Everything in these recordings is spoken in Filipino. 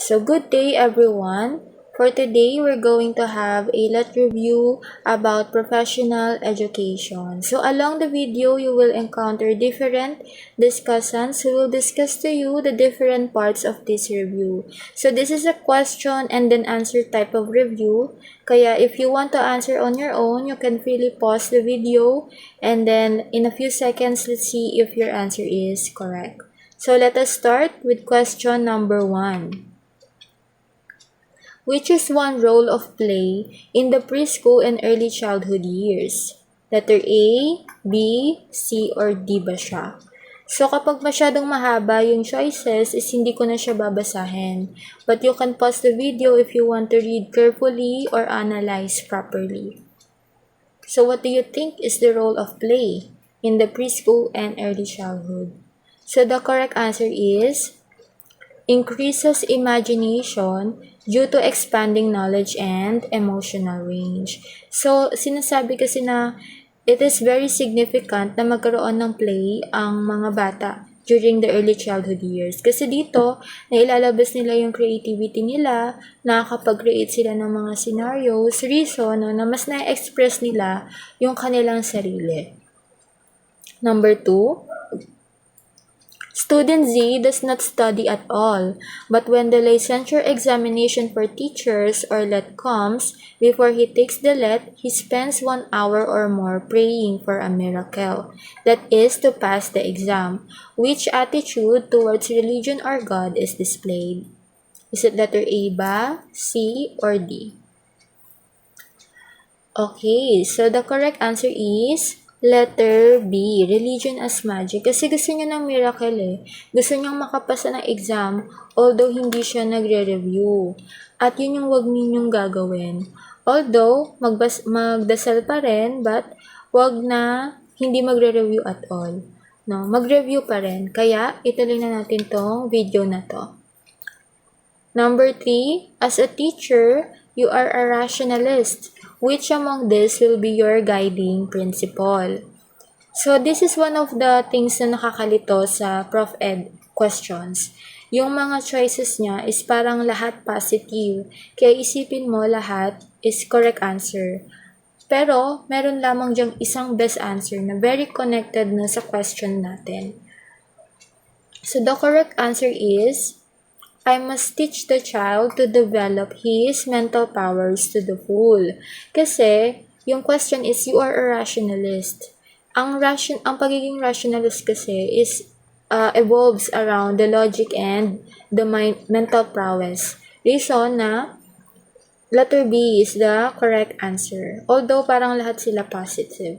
So good day everyone. For today, we're going to have a review about professional education. So along the video, you will encounter different discussants who will discuss to you the different parts of this review. So this is a question and then answer type of review. Kaya if you want to answer on your own, you can freely pause the video and then in a few seconds, let's see if your answer is correct. So let us start with question number 1. Which is one role of play in the preschool and early childhood years? Letter A, B, C, or D ba siya? So kapag masyadong mahaba yung choices is hindi ko na siya babasahin. But you can pause the video if you want to read carefully or analyze properly. So what do you think is the role of play in the preschool and early childhood? So the correct answer is increases imagination due to expanding knowledge and emotional range. So, sinasabi kasi na it is very significant na magkaroon ng play ang mga bata during the early childhood years. Kasi dito, nailalabas nila yung creativity nila, nakakapag-create sila ng mga scenarios, reason, na mas na-express nila yung kanilang sarili. Number 2, Student Z does not study at all, but when the licensure examination for teachers or LET comes, before he takes the LET, he spends 1 hour or more praying for a miracle, that is to pass the exam. Which attitude towards religion or God is displayed? Is it letter A ba, C, or D? Okay, so the correct answer is letter B, religion as magic. Kasi gusto niya ng miracle eh. Gusto niyang makapasa ng exam, although hindi siya nagre-review. At yun yung wag ninyong gagawin. Although, magdasal pa rin, but wag na hindi magre-review at all. No, mag-review pa rin. Kaya, ituloy na natin tong video na to. Number 3, as a teacher, you are a rationalist. Which among this will be your guiding principle? So, this is one of the things na nakakalito sa Prof. Ed questions. Yung mga choices niya is parang lahat positive. Kaya isipin mo lahat is correct answer. Pero, meron lamang diyang isang best answer na very connected na sa question natin. So, the correct answer is I must teach the child to develop his mental powers to the full. Kasi, yung question is, you are a rationalist. Ang pagiging rationalist kasi is evolves around the logic and the mental prowess. Reason na letter B is the correct answer. Although parang lahat sila positive.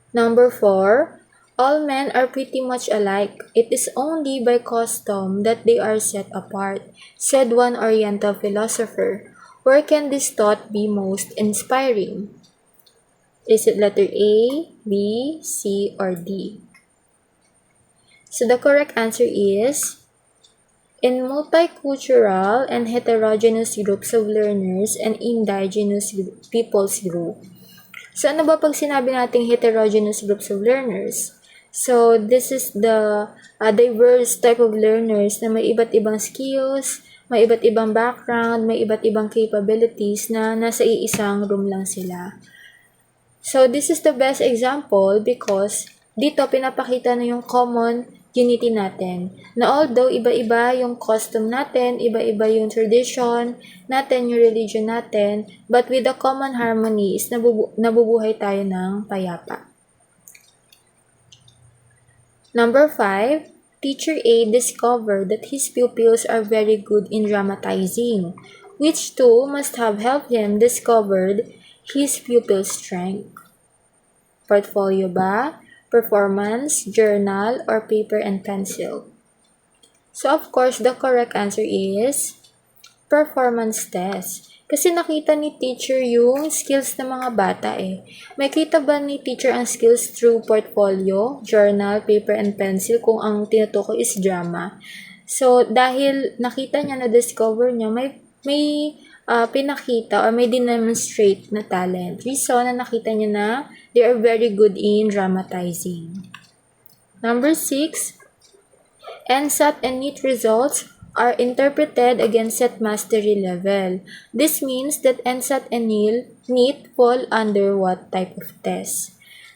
Number 4, all men are pretty much alike. It is only by custom that they are set apart, said one Oriental philosopher. Where can this thought be most inspiring? Is it letter A, B, C, or D? So the correct answer is in multicultural and heterogeneous groups of learners and indigenous peoples group. So ano ba pag sinabi nating heterogeneous groups of learners? So, this is the diverse type of learners na may iba't ibang skills, may iba't ibang background, may iba't ibang capabilities na nasa iisang room lang sila. So, this is the best example because dito pinapakita na yung common unity natin. Na although iba-iba yung custom natin, iba-iba yung tradition natin, yung religion natin, but with the common harmony is nabubuhay tayo ng payapa. Number 5, Teacher A discovered that his pupils are very good in dramatizing, which too must have helped him discovered his pupils' strength. Portfolio ba, performance, journal, or paper and pencil? So of course, the correct answer is performance test. Kasi nakita ni teacher yung skills ng mga bata eh. May kita ba ni teacher ang skills through portfolio, journal, paper, and pencil kung ang tinutukoy is drama? So, dahil nakita niya, na-discover niya, may pinakita or may demonstrate na talent. Reason na nakita niya na they are very good in dramatizing. Number 6, NSAT and NEET results are interpreted against set mastery level. This means that NSAT and NEET fall under what type of test?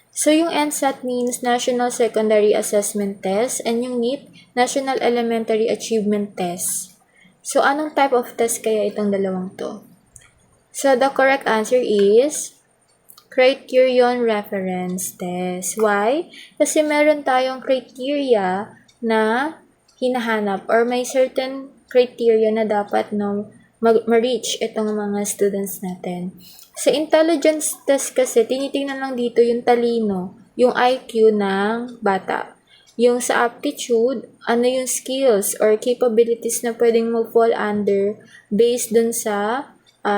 So, yung NSAT means National Secondary Assessment Test and yung NEET, National Elementary Achievement Test. So, anong type of test kaya itong dalawang to? So, the correct answer is Criterion Reference Test. Why? Kasi meron tayong criteria na hinahanap or may certain criteria na dapat ma-reach itong mga students natin. Sa intelligence test kasi, tinitingnan lang dito yung talino, yung IQ ng bata. Yung sa aptitude, ano yung skills or capabilities na pwedeng mag-fall under based dun sa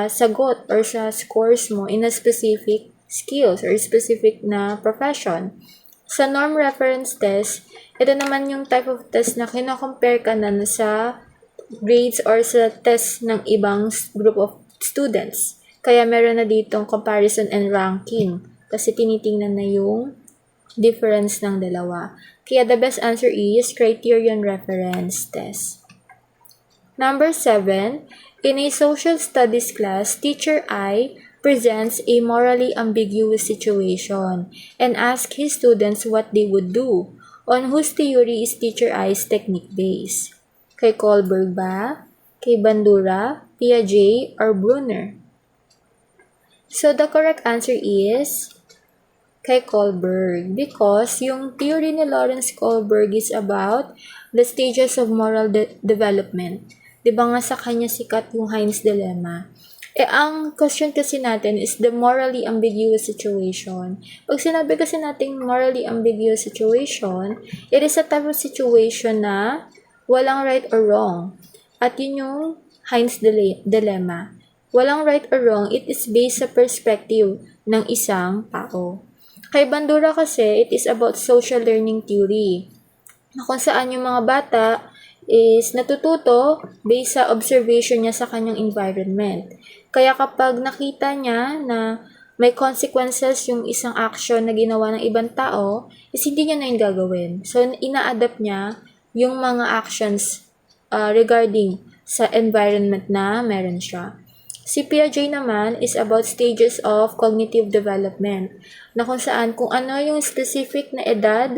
sagot or sa scores mo in a specific skills or specific na profession. Sa norm reference test, ito naman yung type of test na kino-compare ka na sa grades or sa test ng ibang group of students. Kaya meron na ditong comparison and ranking kasi tinitingnan na yung difference ng dalawa. Kaya the best answer is criterion reference test. Number 7, in a social studies class, teacher I presents a morally ambiguous situation and asks his students what they would do. On whose theory is teacher I's technique based? Kay Kohlberg ba? Kay Bandura, Piaget, or Brunner? So, the correct answer is kay Kohlberg because yung theory ni Lawrence Kohlberg is about the stages of moral development. Diba nga sa kanya sikat yung Heinz Dilemma? Ang question kasi natin is the morally ambiguous situation. Pag sinabi kasi natin morally ambiguous situation, it is a type of situation na walang right or wrong. At yun yung Heinz Dilemma. Walang right or wrong, it is based sa perspective ng isang tao. Kay Bandura kasi, it is about social learning theory. Na kung saan yung mga bata is natututo based sa observation niya sa kanyang environment. Kaya kapag nakita niya na may consequences yung isang action na ginawa ng ibang tao, is hindi niya na yung gagawin. So, ina-adapt niya yung mga actions regarding sa environment na meron siya. Si Piaget naman is about stages of cognitive development na kung saan kung ano yung specific na edad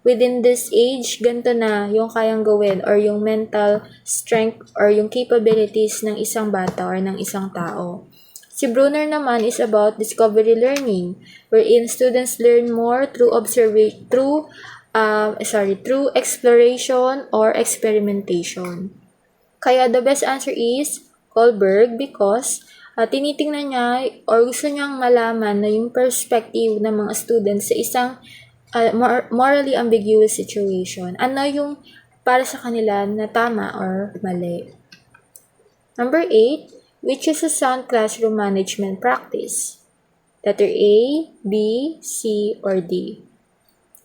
within this age, ganito na yung kayang gawin or yung mental strength or yung capabilities ng isang bata or ng isang tao. Si Brunner naman is about discovery learning wherein students learn more through exploration or experimentation. Kaya the best answer is Kohlberg because tinitingnan niya or gusto niyang malaman na yung perspective ng mga students sa isang morally ambiguous situation. Ano yung para sa kanila na tama or mali. Number 8, which is a sound classroom management practice? Letter A, B, C, or D.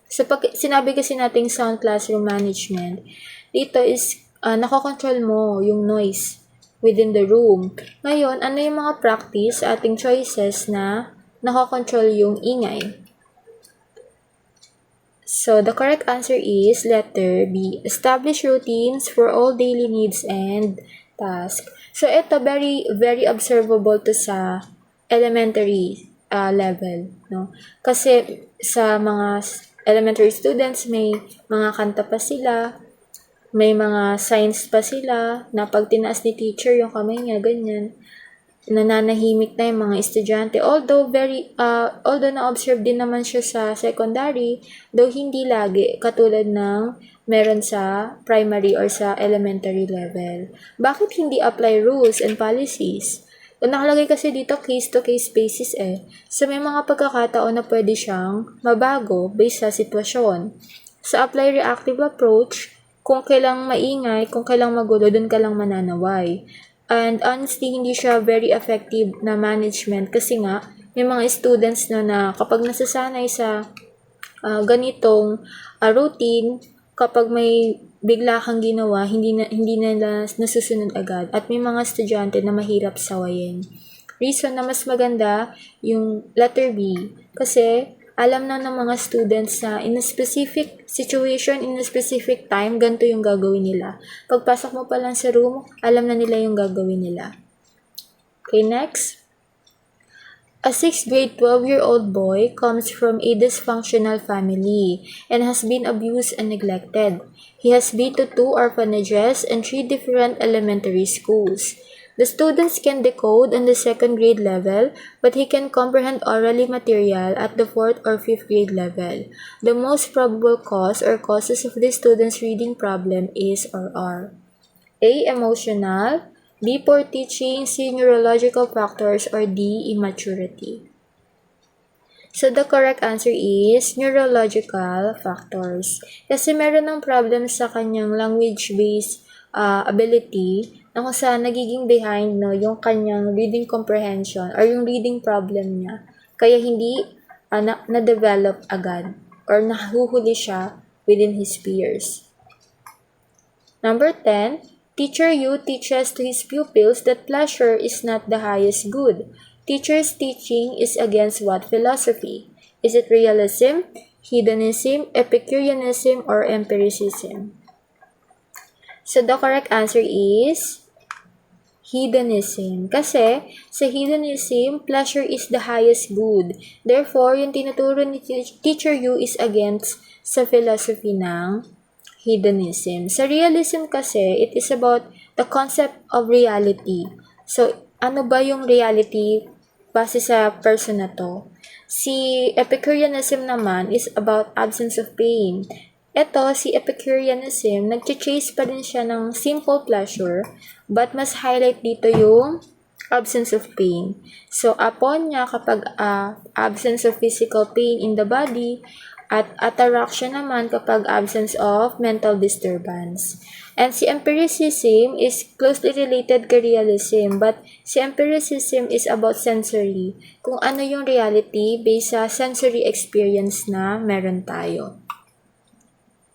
So, pag sinabi kasi nating sound classroom management, dito is nakokontrol mo yung noise within the room. Ngayon, ano yung mga practice, ating choices na nakokontrol yung ingay? So, the correct answer is letter B. Establish routines for all daily needs and tasks. So, ito very, very observable to sa elementary level. No? Kasi sa mga elementary students, may mga kanta pa sila, may mga signs pa sila na pag tinaas ni teacher yung kamay niya, ganyan, nananahimik na yung mga estudyante. Although na-observe din naman siya sa secondary, though hindi lagi, katulad ng meron sa primary or sa elementary level. Bakit hindi apply rules and policies? Nakalagay kasi dito case-to-case basis So, may mga pagkakataon na pwede siyang mabago based sa sitwasyon. Sa apply reactive approach, kung kailang maingay, kung kailang magulo, dun ka lang mananaway. And honestly, hindi siya very effective na management kasi nga, may mga students na kapag nasasanay sa ganitong routine, kapag may bigla kang ginawa, hindi nila nasusunod agad. At may mga estudyante na mahirap sawayin. Reason na mas maganda yung letter B. Kasi alam na ng mga students na in a specific situation, in a specific time, ganito yung gagawin nila. Pagpasok mo pa lang sa room, alam na nila yung gagawin nila. Okay, next. A 6th grade 12-year-old boy comes from a dysfunctional family and has been abused and neglected. He has been to 2 orphanages and 3 different elementary schools. The students can decode on the 2nd grade level, but he can comprehend orally material at the 4th or 5th grade level. The most probable cause or causes of this student's reading problem is or are A. Emotional, B. Poor teaching, C. Neurological factors, or D. Immaturity. So, the correct answer is neurological factors. Kasi meron ng problem sa kanyang language-based ability na kung saan nagiging behind yung kanyang reading comprehension or yung reading problem niya. Kaya hindi na-develop agad or nahuhuli siya within his peers. Number 10. Teacher Yu teaches to his pupils that pleasure is not the highest good. Teacher's teaching is against what philosophy? Is it realism, hedonism, Epicureanism, or empiricism? So the correct answer is hedonism. Kasi sa hedonism, pleasure is the highest good. Therefore, yung tinuturo ni Teacher Yu is against sa philosophy ng hedonism. Sa realism kasi, it is about the concept of reality. So, ano ba yung reality base sa person na to? Si Epicureanism naman is about absence of pain. Ito, si Epicureanism, nag-chase pa din siya ng simple pleasure, but mas highlight dito yung absence of pain. So, upon niya kapag absence of physical pain in the body, at ataraction naman kapag absence of mental disturbance. And si empiricism is closely related kay realism, but si empiricism is about sensory, kung ano yung reality based sa sensory experience na meron tayo.